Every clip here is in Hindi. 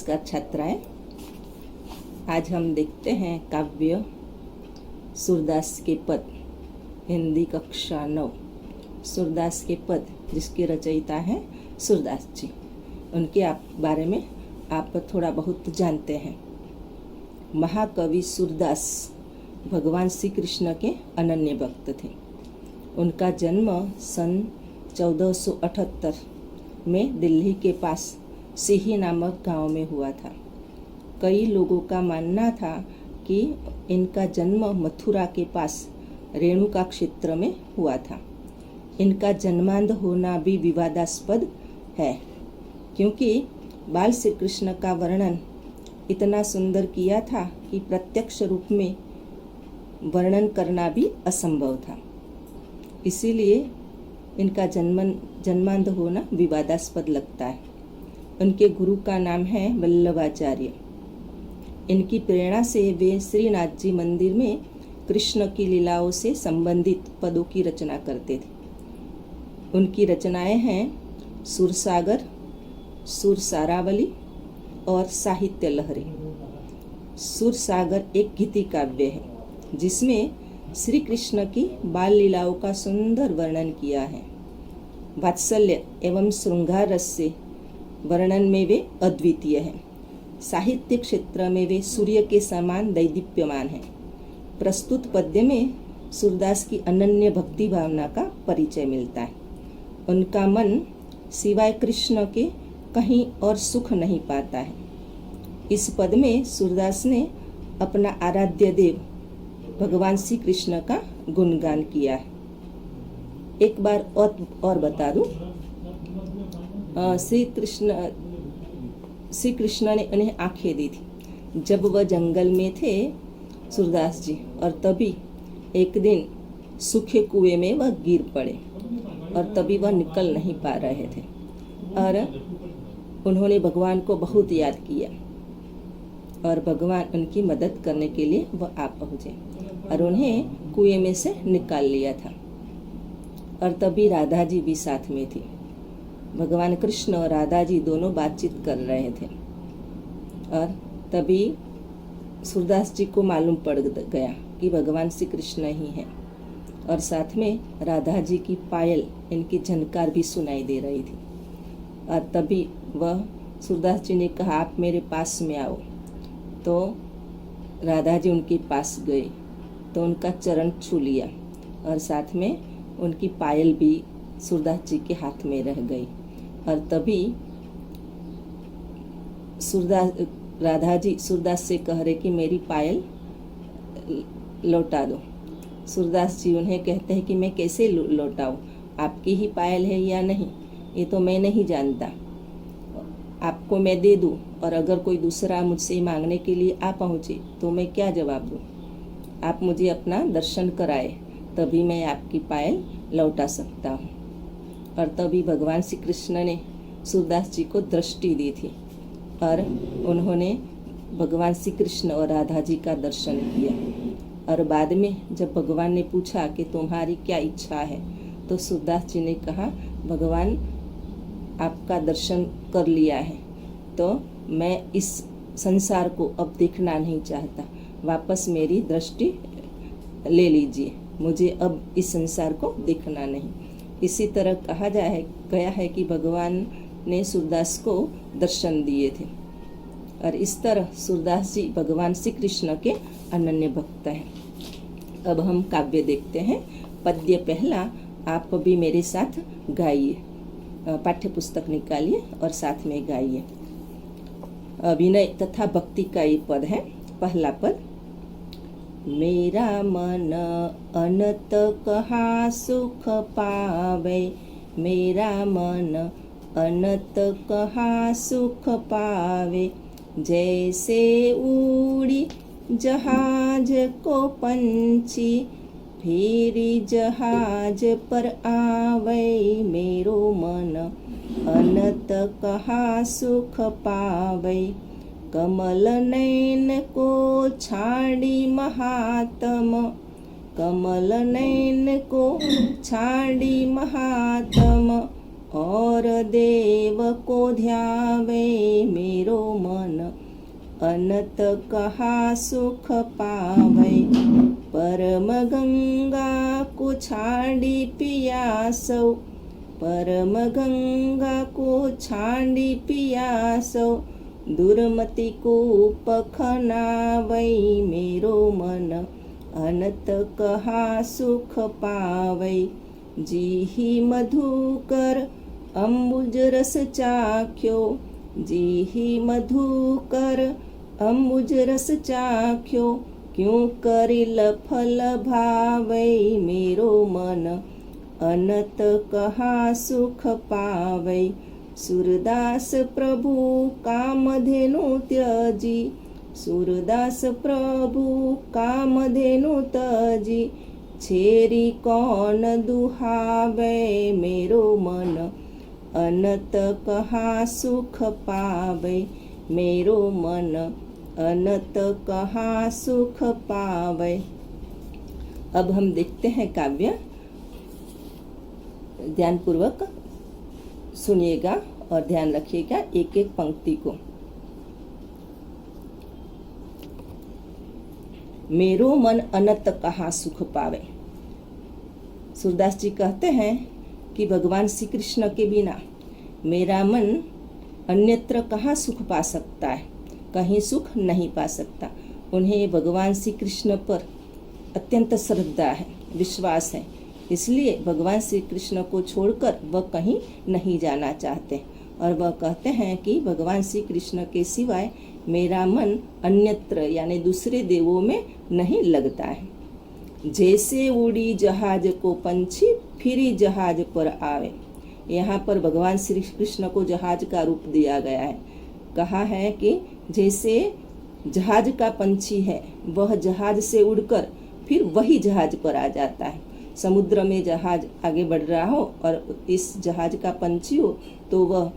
नमस्कार छात्राएं, आज हम देखते हैं काव्य सूरदास के पद, हिंदी कक्षा 9। सूरदास के पद जिसके रचयिता हैं सूरदास जी, उनके बारे में आप थोड़ा बहुत जानते हैं। महाकवि सूरदास भगवान श्री कृष्ण के अनन्य भक्त थे। उनका जन्म सन 1478 में दिल्ली के पास सिही नामक गांव में हुआ था। कई लोगों का मानना था कि इनका जन्म मथुरा के पास रेणुका क्षेत्र में हुआ था। इनका जन्मांध होना भी विवादास्पद है, क्योंकि बाल श्री कृष्ण का वर्णन इतना सुंदर किया था कि प्रत्यक्ष रूप में वर्णन करना भी असंभव था। इसीलिए इनका जन्मांध होना विवादास्पद लगता है। उनके गुरु का नाम है वल्लभाचार्य। इनकी प्रेरणा से वे श्रीनाथ जी मंदिर में कृष्ण की लीलाओं से संबंधित पदों की रचना करते थे। उनकी रचनाएं हैं सुरसागर, सुरसारावली और साहित्य लहरी। सुरसागर एक गीति काव्य है जिसमें श्री कृष्ण की बाल लीलाओं का सुंदर वर्णन किया है। वात्सल्य एवं श्रृंगार रस से वर्णन में वे अद्वितीय हैं। साहित्य क्षेत्र में वे सूर्य के समान दैदीप्यमान हैं। प्रस्तुत पद्य में सूरदास की अनन्य भक्ति भावना का परिचय मिलता है। उनका मन सिवाय कृष्ण के कहीं और सुख नहीं पाता है। इस पद में सूरदास ने अपना आराध्य देव भगवान श्री कृष्ण का गुणगान किया है। एक बार और बता दूं, श्री कृष्ण ने उन्हें आंखें दी थी जब वह जंगल में थे सूरदास जी, और तभी एक दिन सूखे कुएं में वह गिर पड़े और तभी वह निकल नहीं पा रहे थे और उन्होंने भगवान को बहुत याद किया और भगवान उनकी मदद करने के लिए वह आ पहुँचे और उन्हें कुएं में से निकाल लिया था। और तभी राधा जी भी साथ में थी। भगवान कृष्ण और राधा जी दोनों बातचीत कर रहे थे और तभी सूरदास जी को मालूम पड़ गया कि भगवान श्री कृष्ण ही हैं और साथ में राधा जी की पायल, इनकी झनकार भी सुनाई दे रही थी। और तभी वह सूरदास जी ने कहा, आप मेरे पास में आओ। तो राधा जी उनके पास गए तो उनका चरण छू लिया और साथ में उनकी पायल भी सूरदास जी के हाथ में रह गई। और तभी राधा जी सूरदास से कह रहे कि मेरी पायल लौटा दो। सूरदास जी उन्हें कहते हैं कि मैं कैसे लौटाऊं, आपकी ही पायल है या नहीं, ये तो मैं नहीं जानता। आपको मैं दे दूं और अगर कोई दूसरा मुझसे मांगने के लिए आ पहुँचे तो मैं क्या जवाब दूं? आप मुझे अपना दर्शन कराए तभी मैं आपकी पायल लौटा सकता हूँ। और तभी भगवान श्री कृष्ण ने सूरदास जी को दृष्टि दी थी और उन्होंने भगवान श्री कृष्ण और राधा जी का दर्शन किया। और बाद में जब भगवान ने पूछा कि तुम्हारी क्या इच्छा है, तो सूरदास जी ने कहा, भगवान आपका दर्शन कर लिया है तो मैं इस संसार को अब देखना नहीं चाहता, वापस मेरी दृष्टि ले लीजिए, मुझे अब इस संसार को देखना नहीं। इसी तरह कहा गया है कि भगवान ने सूरदास को दर्शन दिए थे। और इस तरह सूरदास जी भगवान श्री कृष्ण के अनन्य भक्त हैं। अब हम काव्य देखते हैं। पद्य पहला आप भी मेरे साथ गाइए, पाठ्य पुस्तक निकालिए और साथ में गाइए। विनय तथा भक्ति का ये पद है। पहला पद, मेरा मन अनत कहाँ सुख पावे, मेरा मन अनत कहाँ सुख पावे, जैसे उड़ी जहाज को पंछी फेरी जहाज पर आवे, मेरो मन अनत कहाँ सुख पावे, कमल नयन को छाड़ी महात्म, कमल नयन को छाड़ी महात्म, और देव को ध्यावे मेरो मन, अनंत कहा सुख पावे। परम गंगा को छाड़ी पियासो, परम गंगा को छाड़ी पियासो। दुर्मति को पखनावै मेरो मन, अनंत कहा सुख पावै। जीहि मधुकर अम्बुज रस चाख्यो, जीहि मधुकर अम्बुज रस चाख्यो। क्यों करिल फल भावै मेरो मन, अनंत कहा सुख पावै। सूरदास प्रभु कामधेनु त्यजी, सूरदास प्रभु कामधेनु त्यजी। छेरी कौन दुहावे मेरो मन, अनंत कहा सुख पावे। मेरो मन अनंत कहा सुख पावे। अब हम देखते हैं काव्य, ध्यानपूर्वक सुनिएगा और ध्यान रखिएगा एक एक पंक्ति को। मेरो मन अनंत कहाँ सुख पावे। सूरदास जी कहते हैं कि भगवान श्री कृष्ण के बिना मेरा मन अन्यत्र कहाँ सुख पा सकता है, कहीं सुख नहीं पा सकता। उन्हें भगवान श्री कृष्ण पर अत्यंत श्रद्धा है, विश्वास है, इसलिए भगवान श्री कृष्ण को छोड़कर वह कहीं नहीं जाना चाहते और वह कहते हैं कि भगवान श्री कृष्ण के सिवाय मेरा मन अन्यत्र यानी दूसरे देवों में नहीं लगता है। जैसे उड़ी जहाज को पंछी फिरी जहाज पर आवे। यहाँ पर भगवान श्री कृष्ण को जहाज का रूप दिया गया है। कहा है कि जैसे जहाज का पंछी है, वह जहाज से उड़कर फिर वही जहाज पर आ जाता है। समुद्र में जहाज आगे बढ़ रहा हो और इस जहाज का पंछी हो तो वह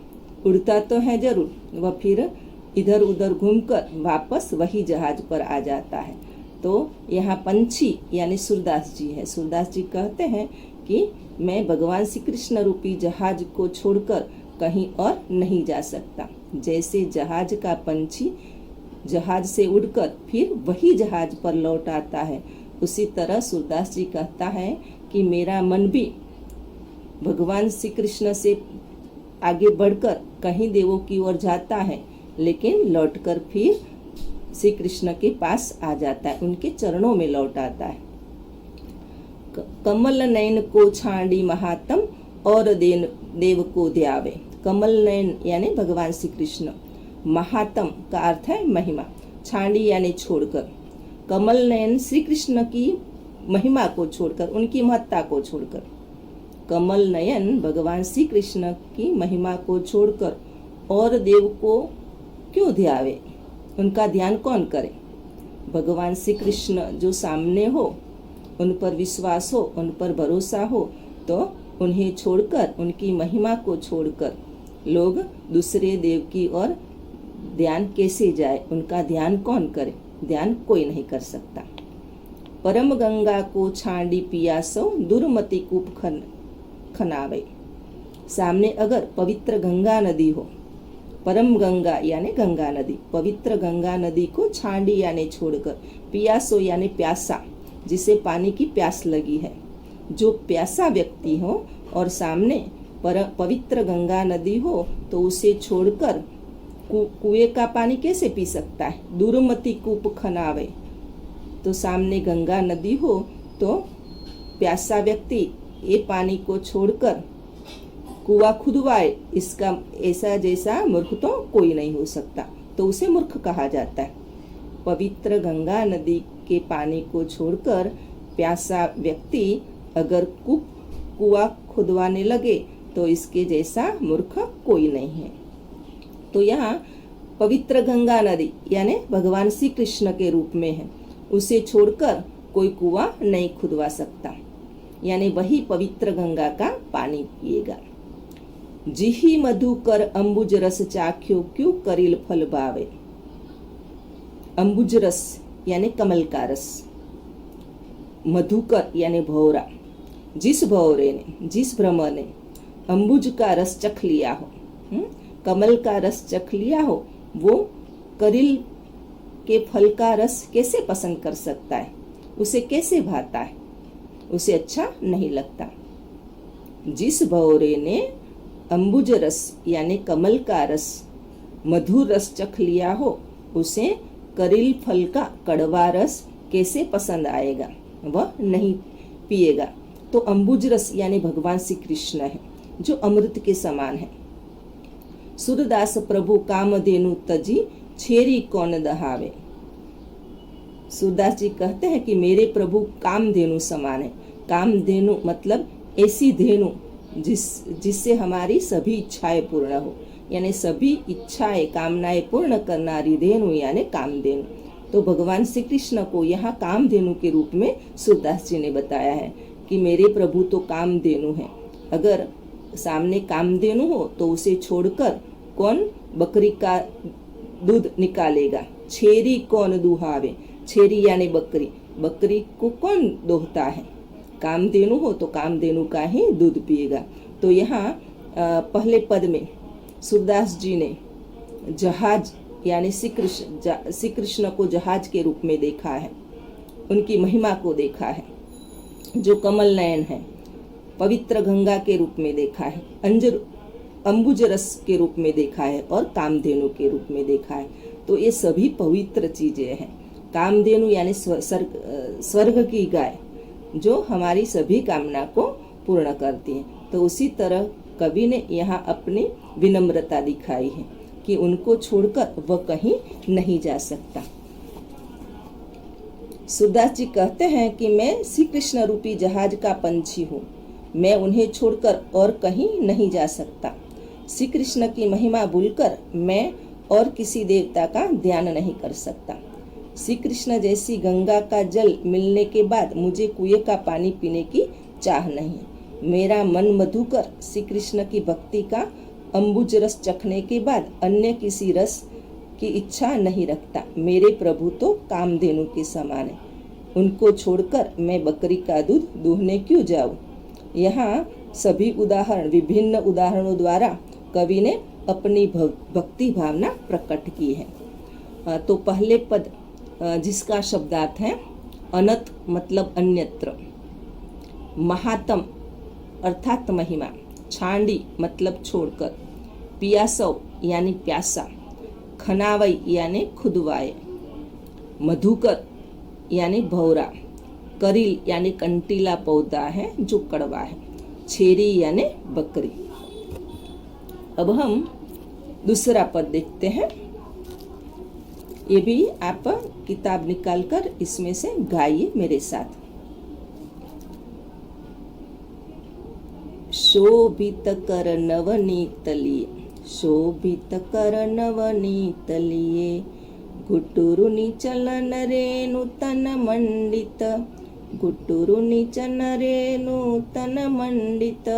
उड़ता तो है जरूर, वह फिर इधर उधर घूमकर वापस वही जहाज पर आ जाता है। तो यहाँ पंछी यानी सूरदास जी है। सूरदास जी कहते हैं कि मैं भगवान श्री कृष्ण रूपी जहाज को छोड़कर कहीं और नहीं जा सकता। जैसे जहाज का पंछी जहाज से उड़कर फिर वही जहाज पर लौट आता है, उसी तरह सूरदास जी कहता है कि मेरा मन भी भगवान श्री कृष्ण से आगे बढ़कर कहीं देवों की ओर जाता है, लेकिन लौटकर फिर श्री कृष्ण के पास आ जाता है, उनके चरणों में लौट आता है। कमल नयन को छाड़ी महात्म और देव को ध्यावे। कमल नयन यानी भगवान श्री कृष्ण, महात्म का अर्थ है महिमा, छाड़ी यानी छोड़कर। कमल नयन श्री कृष्ण की महिमा को छोड़कर, उनकी महत्ता को छोड़कर। कमल नयन भगवान श्री कृष्ण की महिमा को छोड़कर और देव को क्यों ध्यावे, उनका ध्यान कौन करे। भगवान श्री कृष्ण जो सामने हो, उन पर विश्वास हो, उन पर भरोसा हो, तो उन्हें छोड़कर, उनकी महिमा को छोड़कर लोग दूसरे देव की ओर ध्यान कैसे जाए, उनका ध्यान कौन करे। ध्यान कोई नहीं कर सकता। परम गंगा को छाड़ी पियासो, दुर्मति कूप खनावे। सामने अगर पवित्र गंगा नदी हो, परम गंगा यानी गंगा नदी, पवित्र गंगा नदी को छाड़ी यानी छोड़कर, पियासो यानी प्यासा, जिसे पानी की प्यास लगी है, जो प्यासा व्यक्ति हो और सामने पवित्र गंगा नदी हो तो उसे छोड़कर कुएं का पानी कैसे पी सकता है। दुर्मति कूप खनावे, तो सामने गंगा नदी हो तो प्यासा व्यक्ति ये पानी को छोड़कर कुआं खुदवाए, इसका ऐसा जैसा मूर्ख तो कोई नहीं हो सकता, तो उसे मूर्ख कहा जाता है। पवित्र गंगा नदी के पानी को छोड़कर प्यासा व्यक्ति अगर कुआं खुदवाने लगे तो इसके जैसा मूर्ख कोई नहीं है। तो यहाँ पवित्र गंगा नदी यानी भगवान श्री कृष्ण के रूप में है, उसे छोड़कर कोई कुआं नहीं खुदवा सकता, यानी वही पवित्र गंगा का पानी पिएगा। जिहि मधुकर अम्बुज रस चाख्यो, क्यों करिल फल भावे। अम्बुज रस यानी कमल का रस, मधुकर यानी भौरा, जिस भौरे ने, जिस भ्रमर ने अंबुज का रस चख लिया हो, कमल का रस चख लिया हो, वो करील के फल का रस कैसे पसंद कर सकता है? उसे कैसे भाता है? उसे अच्छा नहीं लगता। जिस भौरे ने अंबुज रस यानी कमल का रस, मधुर रस चख लिया हो, उसे करील फल का कड़वा रस कैसे पसंद आएगा? वह नहीं पिएगा। तो अंबुज रस यानी भगवान श्री कृष्ण है, जो अमृत के समान है। सूरदास प्रभु कामधेनु तजी, छेरी कौन दहावे। सूरदास जी कहते हैं कि मेरे प्रभु कामधेनु समान है। कामधेनु मतलब ऐसी धेनु जिससे हमारी सभी इच्छाएं पूर्ण हो, यानी सभी इच्छाएं कामनाएं पूर्ण करनारी धेनु यानी कामधेनु। तो भगवान श्री कृष्ण को यहाँ कामधेनु के रूप में सूरदास जी ने बताया है कि मेरे प्रभु तो कामधेनु है। अगर सामने कामधेनु हो तो उसे छोड़कर कौन बकरी का दूध निकालेगा? छेरी कौन दुहावे। छेरी यानी बकरी, बकरी को कौन दोहता है? कामधेनु हो तो कामधेनु का ही दूध पिएगा। तो यहाँ पहले पद में सूरदास जी ने जहाज यानी श्री कृष्ण को जहाज के रूप में देखा है, उनकी महिमा को देखा है, जो कमल नयन है। पवित्र गंगा के रूप में देखा है, अंबुज रस के रूप में देखा है और कामधेनु के रूप में देखा है। तो ये सभी पवित्र चीजें हैं। कामधेनु यानी स्वर्ग की गाय, जो हमारी सभी कामना को पूर्ण करती है। तो उसी तरह कवि ने यहाँ अपनी विनम्रता दिखाई है कि उनको छोड़कर वह कहीं नहीं जा सकता। सूरदास जी कहते हैं कि मैं श्री कृष्ण रूपी जहाज का पंछी हूँ, मैं उन्हें छोड़कर और कहीं नहीं जा सकता। श्री कृष्ण की महिमा भूलकर मैं और किसी देवता का ध्यान नहीं कर सकता। श्री कृष्ण जैसी गंगा का जल मिलने के बाद मुझे कुएं का पानी पीने की चाह नहीं। मेरा मन मधुकर श्री कृष्ण की भक्ति का अंबुज रस चखने के बाद अन्य किसी रस की इच्छा नहीं रखता। मेरे प्रभु तो कामधेनु के समान है, उनको छोड़कर मैं बकरी का दूध दूहने क्यों जाऊं? यहाँ सभी उदाहरण, विभिन्न उदाहरणों द्वारा कवि ने अपनी भक्ति भावना प्रकट की है। तो पहले पद जिसका शब्दार्थ है अनत मतलब अन्यत्र, महातम अर्थात महिमा, छांडी मतलब छोड़कर, पियासव यानी प्यासा, खनावई यानी खुदवाए, मधुकर यानी भौरा, करील यानी कंटीला पौधा है जो कड़वा है, छेरी यानी बकरी। अब हम दूसरा पद देखते हैं। ये भी आप किताब निकालकर इसमें से गाइए मेरे साथ। शोभित कर नवनीत लिए, शोभित कर नवनीत लिए, गुटुरुनि चलन रेणु तन मंडित, गुटुरुनि चलन रेणु तन मंडित,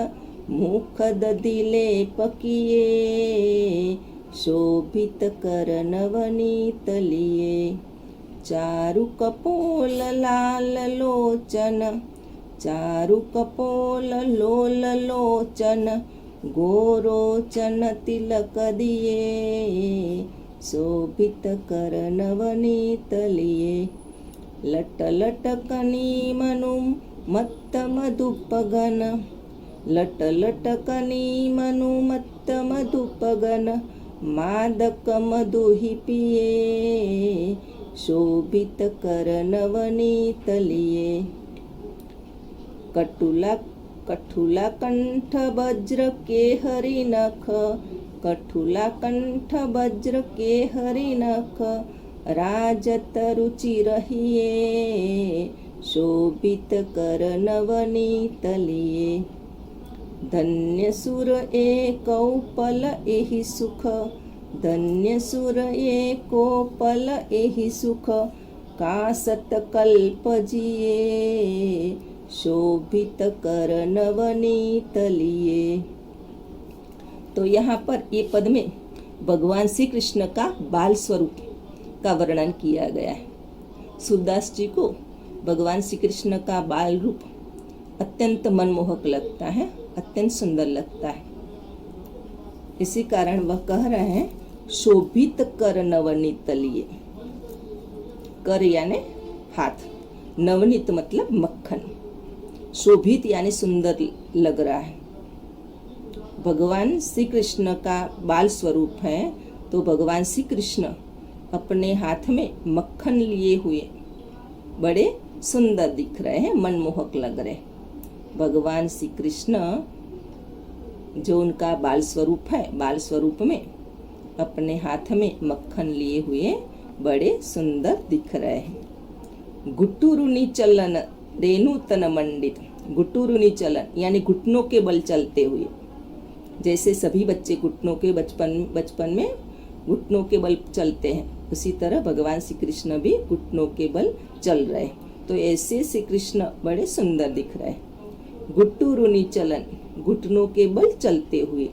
मुख ददिले पकिए, शोभित कर नवनीत लिए। चारु कपोल लाल लोचन, चारु कपोल लोल लोचन, गोरोचन तिलक दिए, शोभित कर नवनीत लिए। लट लटकनी मनु मत्त मधुपगन, लट लटकनी मनु मत्त मधुपगन, मादक मधुहि पिए, शोभित कर नवनीत लिए। कटुला कठुला कंठ वज्र के हरि नख, कठुला कंठ वज्र के हरि नख, राजत रुचि रहिए, शोभित कर नवनीत लिए। धन्य सुर एको पल एहि सुख, धन्य सुर एको पल एहि सुख, कासत कल्प जिए, शोभित कर नवनीत लिए। तो यहाँ पर ये पद में भगवान श्री कृष्ण का बाल स्वरूप का वर्णन किया गया है। सूरदास जी को भगवान श्री कृष्ण का बाल रूप अत्यंत मनमोहक लगता है अत्यंत सुंदर लगता है। इसी कारण वह कह रहे हैं, शोभित कर नवनीत लिए। कर यानी हाथ, नवनीत मतलब मक्खन, शोभित यानी सुंदर लग रहा है। भगवान श्री कृष्ण का बाल स्वरूप है, तो भगवान श्री कृष्ण अपने हाथ में मक्खन लिए हुए बड़े सुंदर दिख रहे हैं, मनमोहक लग रहे। भगवान श्री कृष्ण जो उनका बाल स्वरूप है, बाल स्वरूप में अपने हाथ में मक्खन लिए हुए बड़े सुंदर दिख रहे हैं। गुटुरुनी चलन रेणु तन मंडित। गुटुरुनी चलन यानी घुटनों के बल चलते हुए, जैसे सभी बच्चे घुटनों के बचपन में घुटनों के बल चलते हैं, उसी तरह भगवान श्री कृष्ण भी घुटनों के बल चल रहे। तो ऐसे श्री कृष्ण बड़े सुंदर दिख रहे। गुटुरुनी चलन, घुटनों के बल चलते हुए।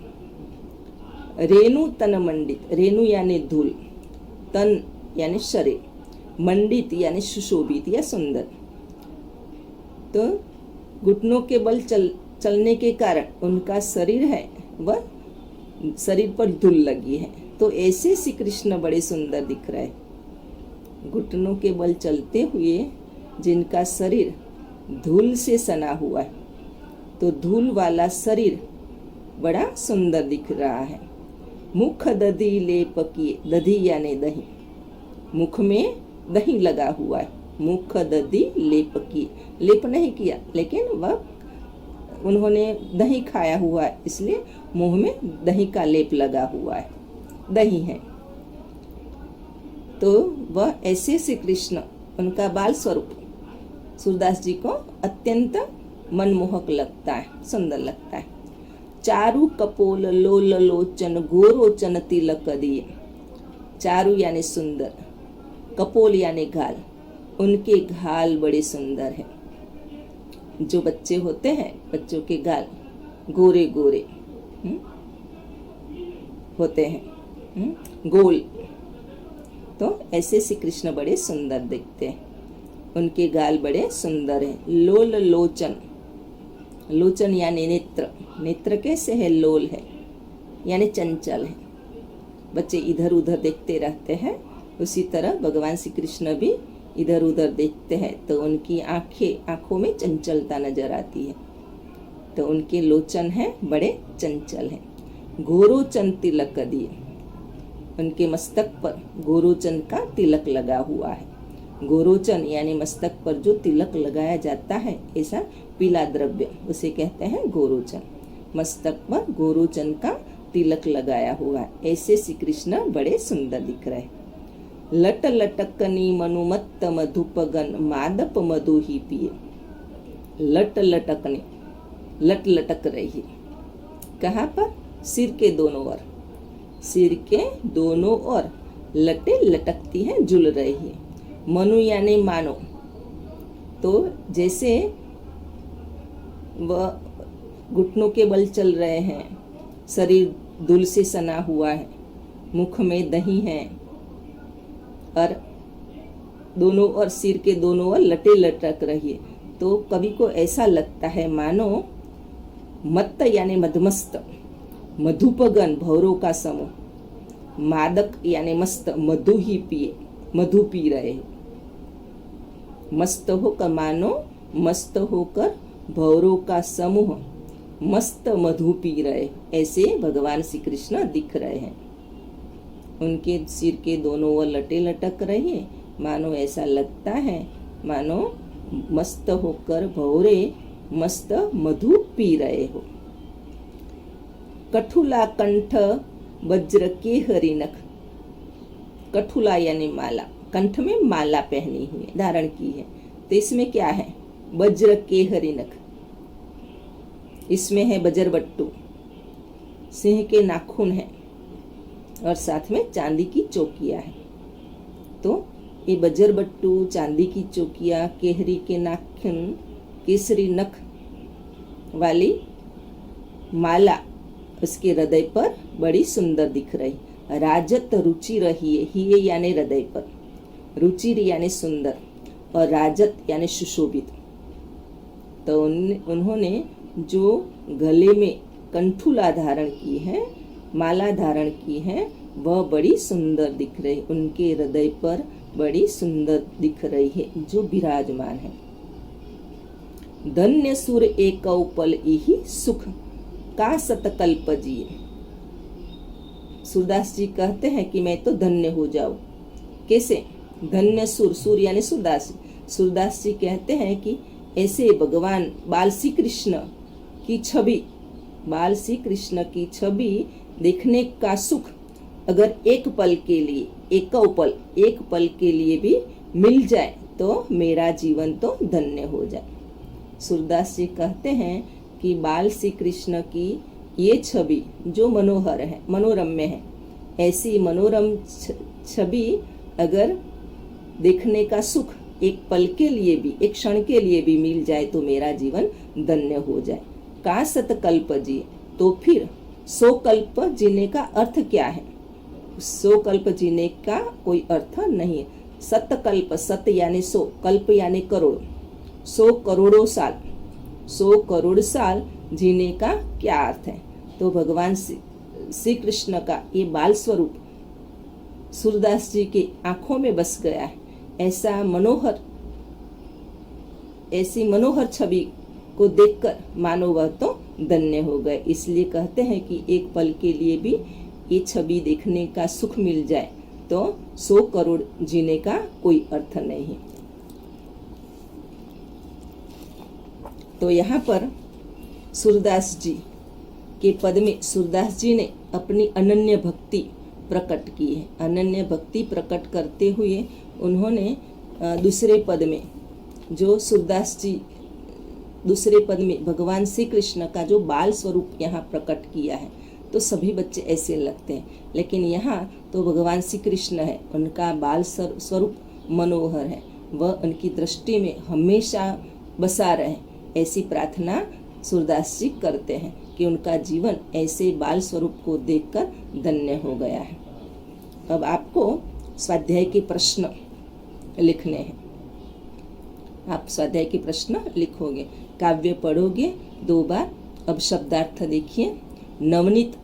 रेणु तन मंडित, रेणु यानी धूल, तन यानी शरीर, मंडित यानी सुशोभित या सुंदर। तो घुटनों के बल चलने के कारण उनका शरीर है वह शरीर पर धूल लगी है, तो ऐसे श्री कृष्ण बड़े सुंदर दिख रहे। घुटनों के बल चलते हुए जिनका शरीर धूल से सना हुआ है, तो धूल वाला शरीर बड़ा सुंदर दिख रहा है। मुख दधी लेप किए, दधी यानी दही, मुख में दही लगा हुआ है। मुख दधी लेप किए, लेप नहीं किया लेकिन वह उन्होंने दही खाया हुआ है, इसलिए मुंह में दही का लेप लगा हुआ है, दही है। तो वह ऐसे श्री कृष्ण, उनका बाल स्वरूप सूरदास जी को अत्यंत मनमोहक लगता है, सुंदर लगता है। चारु कपोल लोल लोचन गोरोचन तिलक दिए। चारु यानी सुंदर, कपोल यानी घाल, उनके घाल बड़े सुंदर हैं। जो बच्चे होते हैं, बच्चों के गाल गोरे गोरे होते हैं, गोल। तो ऐसे श्री कृष्ण बड़े सुंदर दिखते हैं, उनके गाल बड़े सुंदर हैं। लोल लोचन, लोचन यानी नेत्र, नेत्र कैसे है? लोल है यानी चंचल है, बच्चे इधर उधर देखते रहते हैं, उसी तरह भगवान श्री कृष्ण भी इधर उधर देखते हैं, तो उनकी आंखों में चंचलता नजर आती है, तो उनके लोचन हैं बड़े चंचल हैं। गोरोचन तिलक दिए, उनके मस्तक पर गोरोचन का तिलक लगा हुआ है। गोरोचन यानी मस्तक पर जो तिलक लगाया जाता है, ऐसा पीला द्रव्य, उसे कहते हैं गोरोचन। मस्तक पर गोरोचन का तिलक लगाया हुआ है, ऐसे श्री कृष्ण बड़े सुंदर दिख रहे। लट लटकनी मनुमत्त मधुपगन मादप मधु ही पिए। लट लटकनी, लट लटक रही है, कहाँ पर? सिर के दोनों ओर, सिर के दोनों ओर लटे लटकती हैं, झूल रही है। मनु यानी मानो, तो जैसे वह घुटनों के बल चल रहे हैं, शरीर धूल से सना हुआ है, मुख में दही है और दोनों ओर सिर के दोनों ओर लटे लटक रही है, तो कवि को ऐसा लगता है मानो मत्त यानी मदमस्त, मधुपगन भौरों का समूह, मादक यानी मस्त, मधु ही पिए, मधु पी रहे हैं। मस्त होकर, मानो मस्त होकर भौरों का समूह मस्त मधु पी रहे, ऐसे भगवान श्री कृष्ण दिख रहे हैं। उनके सिर के दोनों ओर लटे लटक रही है, मानो ऐसा लगता है मानो मस्त होकर भौरे मस्त मधु पी रहे हो। कठुला कंठ वज्र के हरिनख, कठुला यानी माला, कंठ में माला पहनी हुई है, धारण की है, तो इसमें क्या है? वज्र के हरिनख, इसमें है बजरबट्टू, सिंह के नाखून है और साथ में चांदी की चौकियां है। तो ये बजरबट्टू, चांदी की चौकियां, केहरी के नाखून, केसरी नख वाली माला उसके हृदय पर बड़ी सुंदर दिख रही। राजत रुचि रही है, ही यानी हृदय पर, रुचिर यानी सुंदर और राजत यानी सुशोभित। तो उन्होंने जो गले में कंठुला धारण की है, माला धारण की है, वह बड़ी सुंदर दिख रही, उनके हृदय पर बड़ी सुंदर दिख रही है, जो विराजमान है। धन्य सुर एक पल इहि सुख का सतकल्प जिए। सूरदास जी कहते हैं कि मैं तो धन्य हो जाऊं। कैसे? धन्य सुर, सुर यानी सूरदास। सूरदास जी कहते हैं कि ऐसे भगवान बाल श्री कृष्ण की छवि, बाल श्री कृष्ण की छवि देखने का सुख अगर एक पल के लिए, एक पल के लिए भी मिल जाए तो मेरा जीवन तो धन्य हो जाए। सूरदास जी कहते हैं कि बाल श्री कृष्ण की ये छवि जो मनोहर है, मनोरम्य है, ऐसी मनोरम छवि अगर देखने का सुख एक पल के लिए भी, एक क्षण के लिए भी मिल जाए तो मेरा जीवन धन्य हो जाए। का सतकल्प जिए, तो फिर 100 कल्प जीने का अर्थ क्या है? 100 कल्प जीने का कोई अर्थ नहीं है। सतकल्प, सत यानी 100, कल्प यानी करोड़, 100 करोड़ों साल, 100 करोड़ साल जीने का क्या अर्थ है? तो भगवान श्री कृष्ण का ये बाल स्वरूप सूरदास जी की आंखों में बस गया है। ऐसा मनोहर, ऐसी मनोहर छवि को देखकर मानो वह तो धन्य हो गए। इसलिए कहते हैं कि एक पल के लिए भी ये छवि देखने का सुख मिल जाए तो 100 करोड़ जीने का कोई अर्थ नहीं है। तो यहाँ पर सूरदास जी के पद में सूरदास जी ने अपनी अनन्य भक्ति प्रकट की है। अनन्य भक्ति प्रकट करते हुए उन्होंने दूसरे पद में, जो सूरदास जी दूसरे पद में भगवान श्री कृष्ण का जो बाल स्वरूप यहाँ प्रकट किया है, तो सभी बच्चे ऐसे लगते हैं, लेकिन यहाँ तो भगवान श्री कृष्ण है, उनका बाल स्वरूप मनोहर है, वह उनकी दृष्टि में हमेशा बसा रहे, ऐसी प्रार्थना सूरदास जी करते हैं कि उनका जीवन ऐसे बाल स्वरूप को देखकर धन्य हो गया है। अब आपको स्वाध्याय के प्रश्न लिखने हैं। आप स्वाध्याय के प्रश्न लिखोगे, काव्य पढ़ोगे 2 बार। अब शब्दार्थ देखिए। नवनीत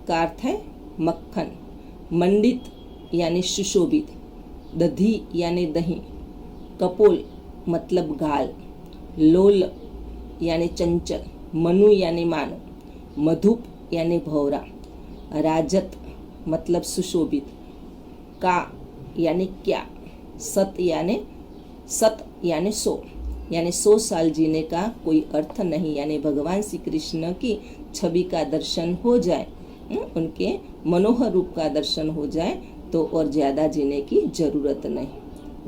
का अर्थ है मक्खन, मंडित यानी सुशोभित, दधी यानी दही, कपोल मतलब गाल, लोल यानी चंचल, मनु यानी मानव, मधुप यानी भौरा, राजत मतलब सुशोभित, का यानी क्या, सत यानी 100 साल जीने का कोई अर्थ नहीं, यानी भगवान श्री कृष्ण की छवि का दर्शन हो जाए, उनके मनोहर रूप का दर्शन हो जाए तो और ज़्यादा जीने की जरूरत नहीं।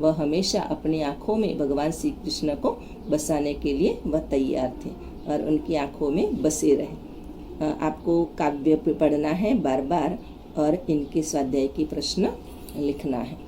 वह हमेशा अपनी आँखों में भगवान श्री कृष्ण को बसाने के लिए वह तैयार थे और उनकी आँखों में बसे रहे। आपको काव्य पढ़ना है बार बार और इनके स्वाध्याय के प्रश्न लिखना है।